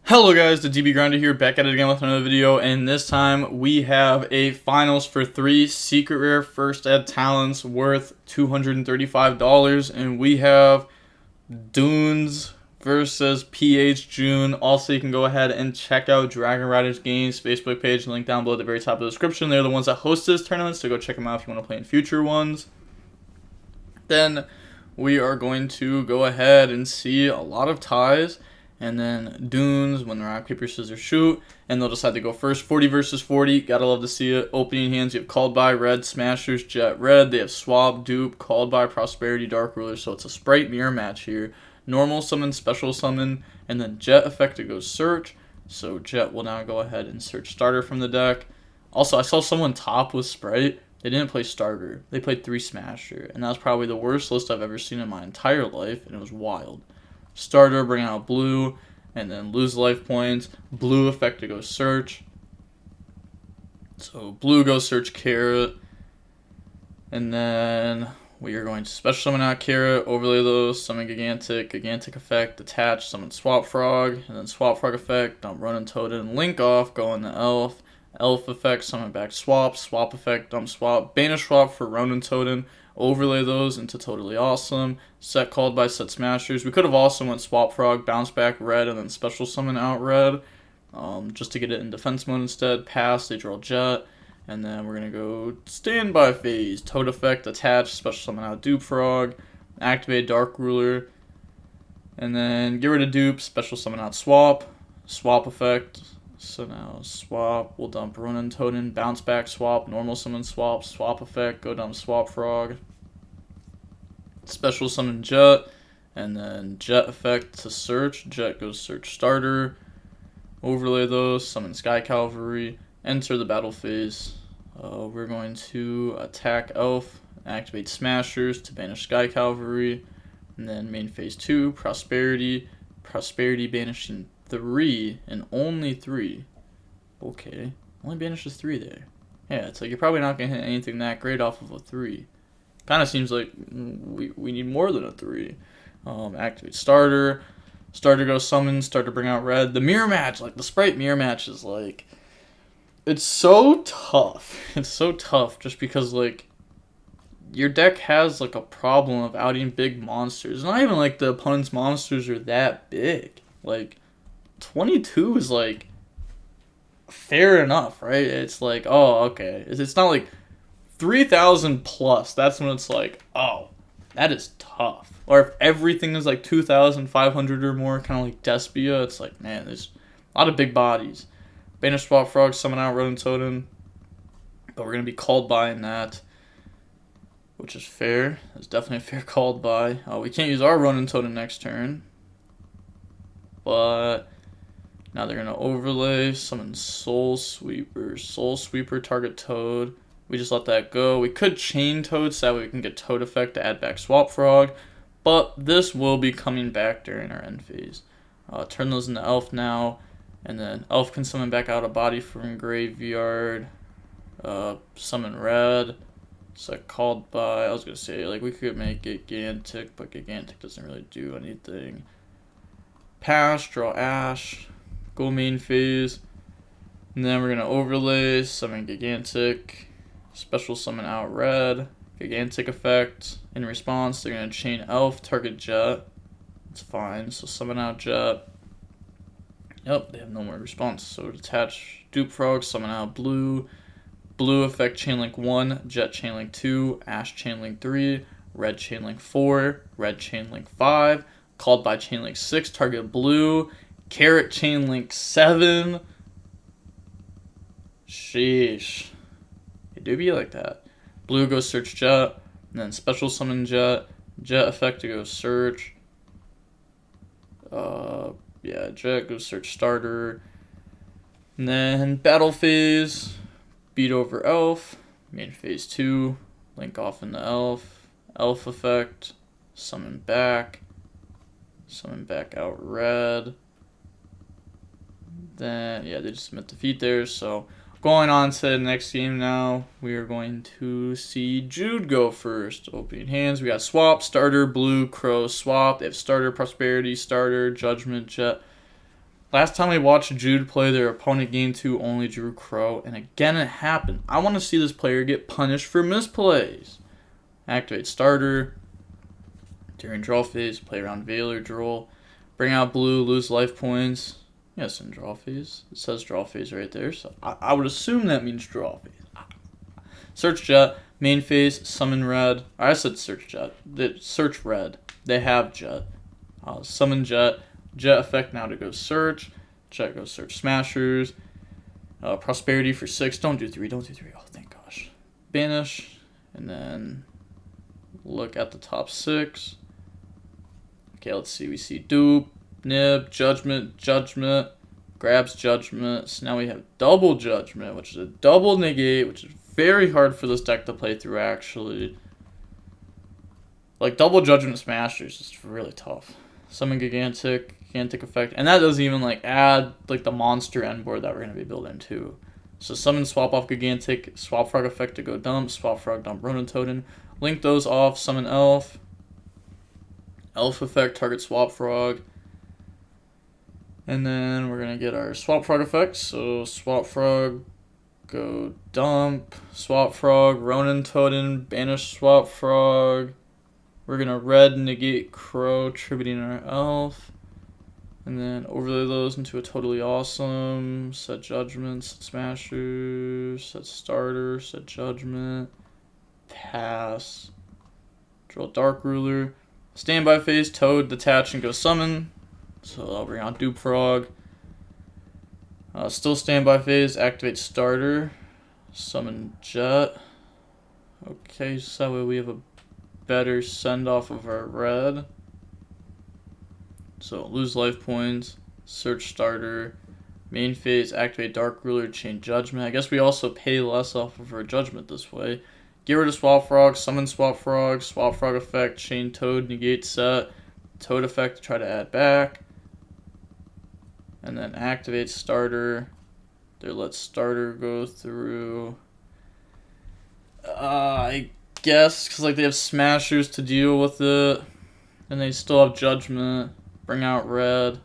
Hello guys, the DB Grinder here, back at it again with another video, and this time we have a finals for 3 secret rare first ed talents worth $235, and we have Dunes versus PH June. Also, you can go ahead and check out Dragon Riders Games Facebook page, link down below at the very top of the description. They're the ones that host this tournament, so go check them out if you want to play in future ones. Then we are going to go ahead and see a lot of ties. And then Dunes, when they're rock, paper, scissors, shoot. And they'll decide to go first. 40 versus 40. Gotta love to see it. Opening hands, you have Called By, Red, Smashers, Jet, Red. They have Swap, Dupe, Called By, Prosperity, Dark Ruler. So it's a Spright mirror match here. Normal summon, special summon. And then Jet effect to go search. So Jet will now go ahead and search starter from the deck. Also, I saw someone top with Spright. They didn't play starter. They played 3 Smasher. And that was probably the worst list I've ever seen in my entire life. And it was wild. Starter, bring out blue, and then lose life points. Blue effect to go search. So blue goes search Carrot. And then we are going to special summon out Carrot, overlay those, summon Gigantic effect, attach, summon Swap Frog, and then Swap Frog effect, dump Ronin Totem, link off, go in the Elf. Elf effect, summon back Swap, Swap effect, dump Swap, banish Swap for Ronin Totem. Overlay those into Totally Awesome. Set Called By, set Smashers. We could have also went Swap Frog, bounce back Red, and then special summon out Red. Just to get it in defense mode instead. Pass, they draw Jet. And then we're going to go Standby phase. Toad effect, attach, special summon out Dupe Frog. Activate Dark Ruler. And then get rid of Dupe, special summon out Swap. Swap effect. So now Swap, we'll dump Ronin Totem, bounce back Swap, normal summon Swap, Swap effect, go dump Swap Frog. Special summon Jet, and then Jet effect to search. Jet goes search starter. Overlay those, summon Sky Cavalry, enter the battle phase. We're going to attack Elf, activate Smashers to banish Sky Cavalry, and then main phase 2, Prosperity banishing 3 and only 3. Okay, only banishes 3 there. Yeah, it's like you're probably not gonna hit anything that great off of a 3. Kind of seems like we need more than a 3. Activate starter. Starter goes summon. Starter bring out Red. The mirror match, like the Spright mirror match, is like it's so tough. It's so tough just because like your deck has like a problem of outing big monsters. Not even like the opponent's monsters are that big. Like 22 is like fair enough, right? It's like, oh, okay. It's not like 3,000 plus. That's when it's like, oh, that is tough. Or if everything is like 2,500 or more, kind of like Despia, it's like, man, there's a lot of big bodies. Banish Swap Frog, summon out Ronin Totem. But we're going to be called by in that, which is fair. It's definitely a fair called by. We can't use our Ronin Totem next turn. But now they're going to overlay, summon Soul Sweeper. Soul Sweeper, target Toad. We just let that go. We could chain Toad so that way we can get Toad effect to add back Swap Frog. But this will be coming back during our end phase. Turn those into Elf now. And then Elf can summon back out a body from Graveyard. Summon Red. Set Called By. I was going to say, like, we could make it Gigantic, but Gigantic doesn't really do anything. Pass, draw Ash. Go main phase. And then we're going to overlay, summon Gigantic. Special summon out Red. Gigantic effect. In response, they're going to chain Elf, target Jet. It's fine. So summon out Jet. Yep, they have no more response. So attach Dupe Frog, summon out Blue. Blue effect Chainlink 1, Jet Chainlink 2, Ash Chainlink 3, Red Chainlink 4, Red Chainlink 5, Called By Chainlink 6, target Blue. Carrot Chainlink 7. Sheesh. It do be like that. Blue goes search Jet, and then special summon Jet. Jet effect to go search. Yeah, Jet goes search starter. And then battle phase. Beat over Elf. Main phase 2. Link off in the Elf. Elf effect. Summon back. Summon back out Red. Then, yeah, they just submit defeat there, so going on to the next game now, we are going to see Jude go first. Opening hands, we got Swap, Starter, Blue, Crow, Swap. They have Starter, Prosperity, Starter, Judgment, Jet. Last time we watched Jude play, their opponent game 2 only drew Crow, and again it happened. I want to see this player get punished for misplays. Activate starter. During draw phase, play around Veiler, Droll. Bring out blue, lose life points. Yes, in draw phase. It says draw phase right there, so I would assume that means draw phase. Search Jet, main phase, summon red. I said search Jet. Search red. They have Jet. Summon Jet. Jet effect now to go search. Jet goes search Smashers. Prosperity for 6. Don't do 3. Don't do 3. Oh, thank gosh. Banish. And then look at the top 6. Okay, let's see. We see Dupe, Nib, Judgment, Judgment, grabs Judgment. So now we have double Judgment, which is a double negate, which is very hard for this deck to play through, actually. Like, double Judgment Smashers is really tough. Summon Gigantic effect. And that doesn't even, like, add, like, the monster end board that we're going to be building, too. So summon, swap off Gigantic, swap Frog effect to go dump, swap Frog, dump Ronin Totem. Link those off, summon Elf. Elf effect, target Swap Frog. And then we're going to get our Swap Frog effect. So Swap Frog, go dump, Swap Frog, Ronin Totem, banish Swap Frog. We're going to red negate Crow, tributing our Elf. And then overlay those into a totally awesome. Set Judgment, set Smashers, set Starter, set Judgment. Pass. Draw Dark Ruler. Standby phase, Toad, detach, and go summon. So I'll bring out Dupe Frog. Still standby phase, activate starter. Summon Jet. Okay, so that way we have a better send off of our red. So lose life points, search starter. Main phase, activate Dark Ruler, chain Judgment. I guess we also pay less off of our Judgment this way. Get rid of Swap Frog, summon Swap Frog effect, chain Toad, negate set, Toad effect to try to add back. And then activate starter. There, let starter go through. I guess, because like they have Smashers to deal with it. And they still have Judgment. Bring out red.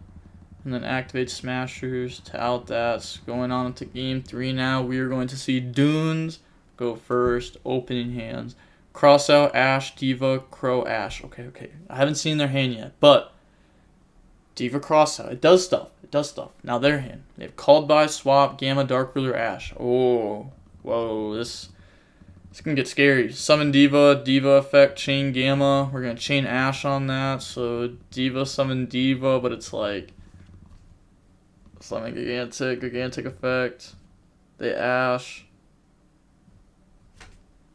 And then activate Smashers to out that. Going on into game 3 now. We are going to see Dunes go first, opening hands. Cross out, Ash, Diva, Crow, Ash. Okay. I haven't seen their hand yet, but Diva cross out. It does stuff. Now their hand. They have Called By, Swap, Gamma, Dark Ruler, Ash. Oh, whoa, this can get scary. Summon Diva, Diva effect, chain Gamma. We're going to chain Ash on that. So Diva, summon Diva, but it's like summon Gigantic effect. They Ash.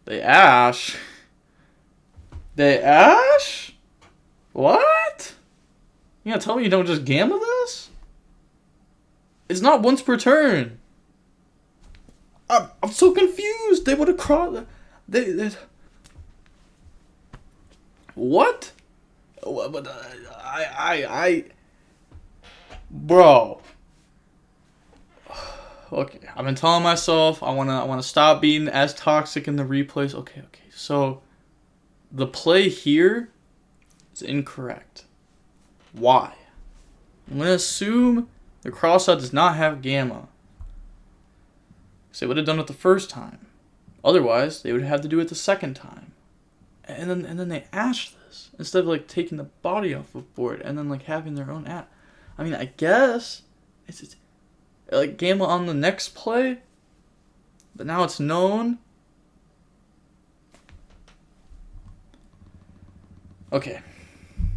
They Ash? What? You gonna tell me you don't just Gamma this? It's not once per turn. I'm so confused. They would have crossed. They what? But bro. Okay, I've been telling myself I wanna stop being as toxic in the replays. Okay. So the play here is incorrect. Why? I'm gonna assume the crossout does not have Gamma. So they would have done it the first time. Otherwise, they would have to do it the second time. And then they Ash this instead of like taking the body off of board and then like having their own app. I mean, I guess it's like Gamma on the next play, but now it's known. Okay,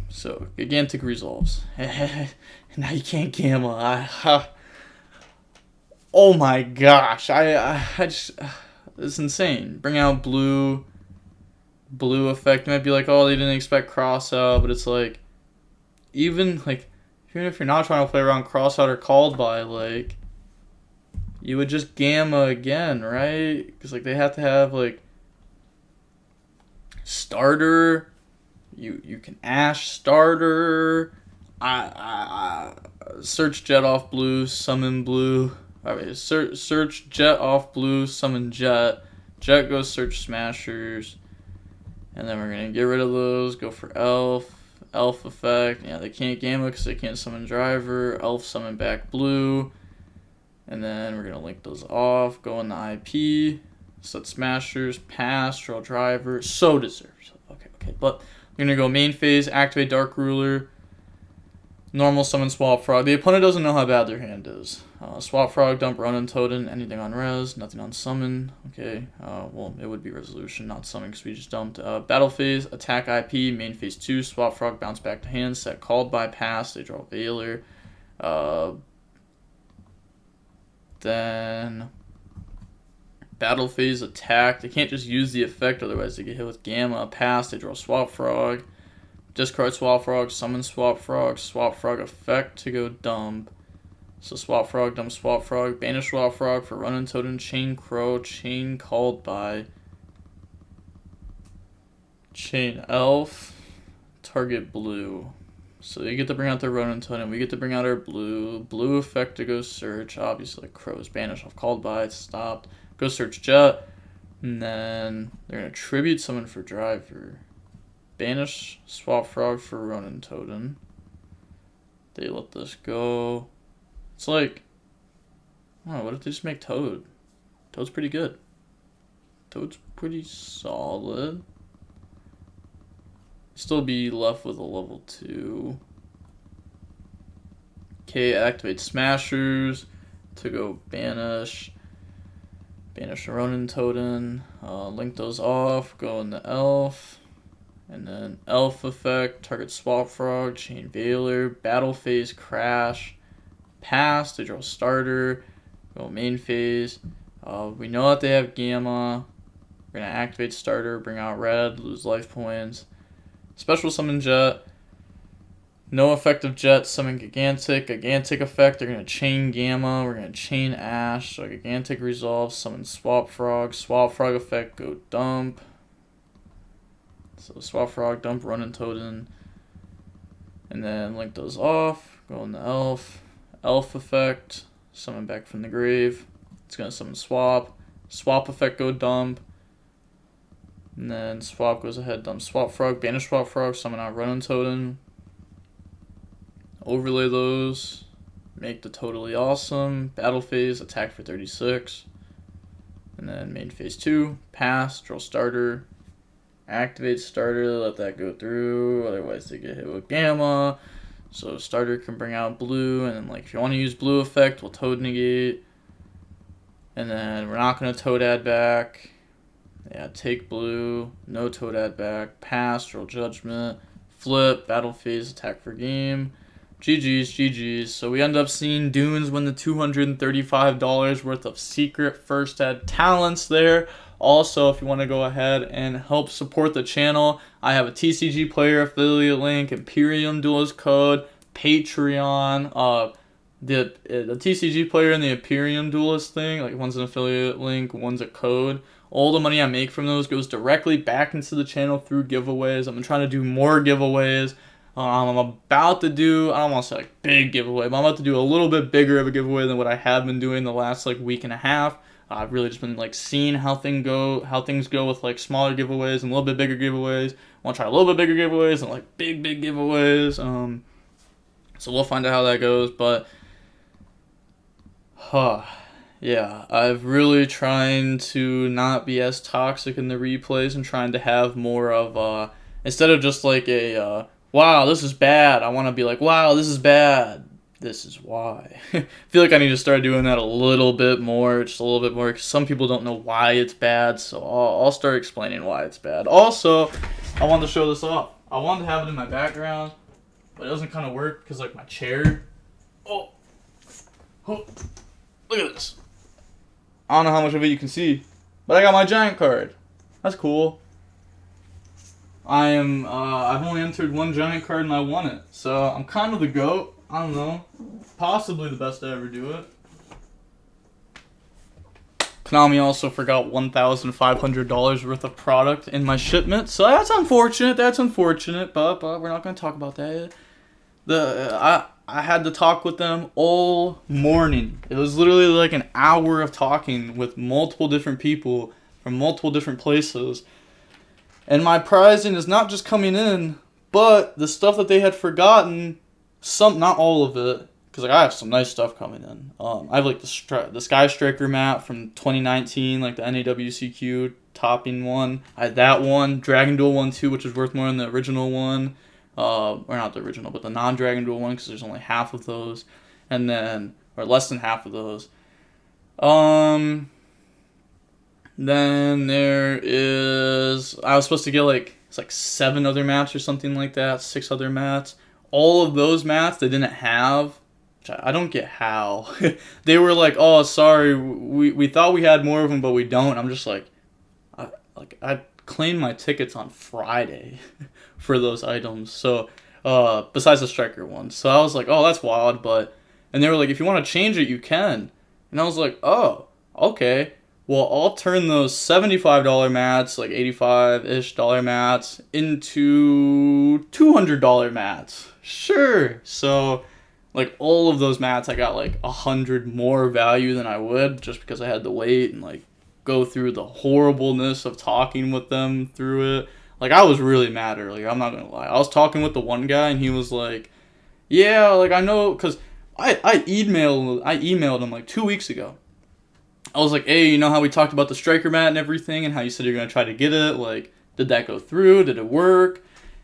so Gigantic resolves. Now you can't Gamma. Oh my gosh, I just it's insane. Bring out blue effect. You might be like, oh, they didn't expect cross out, but it's like even if you're not trying to play around cross out or Called By, like, you would just Gamma again, right? Because like they have to have like starter. You can Ash starter. I search Jet off blue, summon blue. Alright, search Jet off blue, summon Jet. Jet goes search Smashers. And then we're gonna get rid of those, go for Elf. Elf effect. Yeah, they can't gamma because they can't summon driver. Elf summon back blue. And then we're going to link those off. Go in the IP. Set smashers. Pass. Draw driver. So deserves. Okay. But we're going to go main phase. Activate Dark Ruler. Normal summon Swap Frog. The opponent doesn't know how bad their hand is. Swap Frog, dump Run and Totem, anything on res, nothing on summon. Okay, well, it would be resolution, not summon because we just dumped. Battle phase, attack IP, main phase 2, Swap Frog, bounce back to hand, set called by pass, they draw Veiler. Then battle phase, attack. They can't just use the effect, otherwise they get hit with Gamma. Pass, they draw Swap Frog. Discard Swap Frog, summon Swap Frog effect to go dump. So Swap Frog, dump Swap Frog, banish Swap Frog for Run and Totem, Chain Crow, Chain called by Chain Elf, target blue. So they get to bring out their Run and Totem, we get to bring out our blue effect to go search, obviously like Crows, banish off called by, it's stopped, go search Jet, and then they're going to tribute summon for driver. Banish Swap Frog for Run and Totem. They let this go. It's like, oh, what if they just make Toad? Toad's pretty good. Toad's pretty solid. Still be left with a level 2. Okay, activate Smashers to go banish. Banish Run and Totem. Link those off. Go in the Elf. And then Elf effect, target Swap Frog, Chain Veiler, Battle Phase, Crash, Pass to draw starter, go main phase. We know that they have Gamma. We're going to activate starter, bring out red, lose life points. Special summon Jet. No effective Jet, summon Gigantic. Gigantic effect, they're going to chain Gamma. We're going to chain Ash. So Gigantic resolve, summon Swap Frog. Swap Frog effect, go dump. So Swap Frog, dump Run and Totem, and then link those off, go in the Elf, Elf effect, summon back from the grave, it's going to summon Swap, Swap effect, go dump, and then Swap goes ahead, dump Swap Frog, banish Swap Frog, summon out Run and Totem, overlay those, make the totally awesome, battle phase, attack for 36, and then main phase 2, pass, draw starter, activate starter, let that go through, otherwise they get hit with Gamma. So starter can bring out blue, and then like if you want to use blue effect, we'll Toad negate. And then we're not going to Toad add back. Yeah, take blue, no Toad add back, pass, draw judgment, flip, battle phase, attack for game. GG's. So we end up seeing Dunes win the $235 worth of secret first ed talents there. Also, if you want to go ahead and help support the channel, I have a TCG player affiliate link, Imperium Duelist code, Patreon. The TCG player and the Imperium Duelist thing, like one's an affiliate link, one's a code. All the money I make from those goes directly back into the channel through giveaways. I'm trying to do more giveaways. I'm about to do, I don't want to say like big giveaway, but I'm about to do a little bit bigger of a giveaway than what I have been doing the last like week and a half. I've really just been like seeing how things go with like smaller giveaways and a little bit bigger giveaways. I want to try a little bit bigger giveaways and like big giveaways. So we'll find out how that goes. But yeah, I've really trying to not be as toxic in the replays and trying to have more of instead of just like a wow, this is bad. I want to be like, wow, this is bad. This is why. I feel like I need to start doing that a little bit more, just a little bit more, because some people don't know why it's bad, so I'll start explaining why it's bad. Also, I wanted to show this off. I wanted to have it in my background, but it doesn't kind of work because, like, my chair. Oh, look at this. I don't know how much of it you can see, but I got my giant card. That's cool. I've only entered one giant card and I won it, so I'm kind of the GOAT. I don't know. Possibly the best to ever do it. Konami also forgot $1,500 worth of product in my shipment, so that's unfortunate. But we're not going to talk about that. I had to talk with them all morning. It was literally like an hour of talking with multiple different people from multiple different places. And my pricing is not just coming in, But the stuff that they had forgotten, not all of it, because like I have some nice stuff coming in. I have like the Sky Striker map from 2019, like the NAWCQ topping one. I had that one, Dragon Duel one too, which is worth more than the original one. Or not the original, but the non-Dragon Duel one, because there's only half of those, and then or less than half of those. Then there is I was supposed to get like it's like 7 other mats or something like that, 6 other mats. All of those mats they didn't have. Which I don't get how. They were like, "Oh, sorry, we thought we had more of them, but we don't." I'm just like, I claimed my tickets on Friday for those items. So, besides the striker one, so I was like, "Oh, that's wild." And they were like, "If you want to change it, you can." And I was like, "Oh, okay. Well, I'll turn those $75 mats, like $85-ish mats, into $200 mats. Sure." So, like all of those mats, I got like 100 more value than I would just because I had to wait and like go through the horribleness of talking with them through it. Like I was really mad earlier. I'm not gonna lie. I was talking with the one guy and he was like, "Yeah, like I know," because I emailed him like 2 weeks ago. I was like, "Hey, you know how we talked about the striker mat and everything, and how you said you're gonna try to get it? Like, did that go through? Did it work?"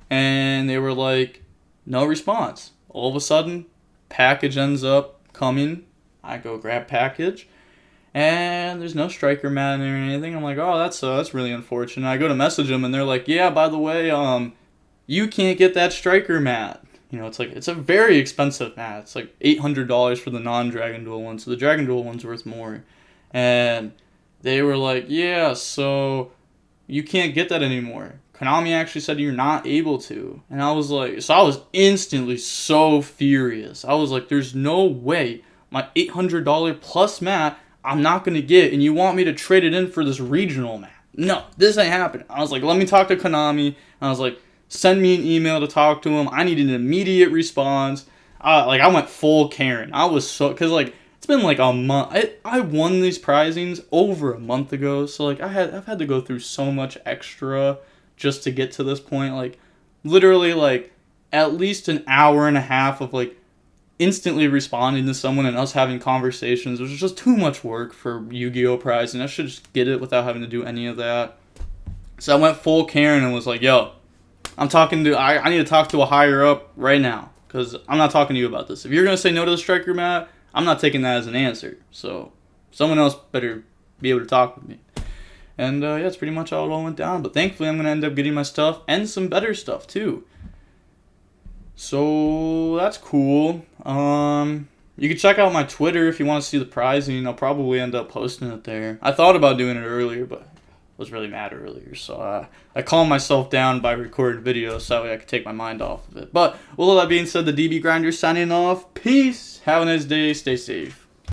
And they were like, "No response." All of a sudden, package ends up coming. I go grab package, and there's no striker mat or anything. I'm like, "Oh, that's really unfortunate." I go to message them, and they're like, "Yeah, by the way, you can't get that striker mat." You know, it's a very expensive mat. It's like $800 for the non-Dragon Duel one, so the Dragon Duel one's worth more. And they were like, "Yeah, so you can't get that anymore. Konami actually said you're not able to." And I was like, so I was instantly so furious. I was like, "There's no way my $800 plus mat I'm not going to get, and you want me to trade it in for this regional mat. No, this ain't happening." I was like, "Let me talk to Konami." I was like, "Send me an email to talk to him. I need an immediate response." I went full Karen. I was so, because like, it's been like a month. I won these prizings over a month ago, so like I've had to go through so much extra just to get to this point. Like literally like at least an hour and a half of like instantly responding to someone and us having conversations. It was just too much work for Yu-Gi-Oh! Prize, and I should just get it without having to do any of that. So I went full Karen and was like, "Yo, I need to talk to a higher up right now, because I'm not talking to you about this. If you're going to say no to the striker mat, I'm not taking that as an answer. So someone else better be able to talk with me." And yeah, that's pretty much how it all went down. But thankfully, I'm going to end up getting my stuff and some better stuff too. So that's cool. You can check out my Twitter if you want to see the prizing. I'll probably end up posting it there. I thought about doing it earlier, but was really mad earlier, so I calmed myself down by recording videos so that way I could take my mind off of it. But with all that being said, the DB Grinder signing off. Peace. Have a nice day. Stay safe.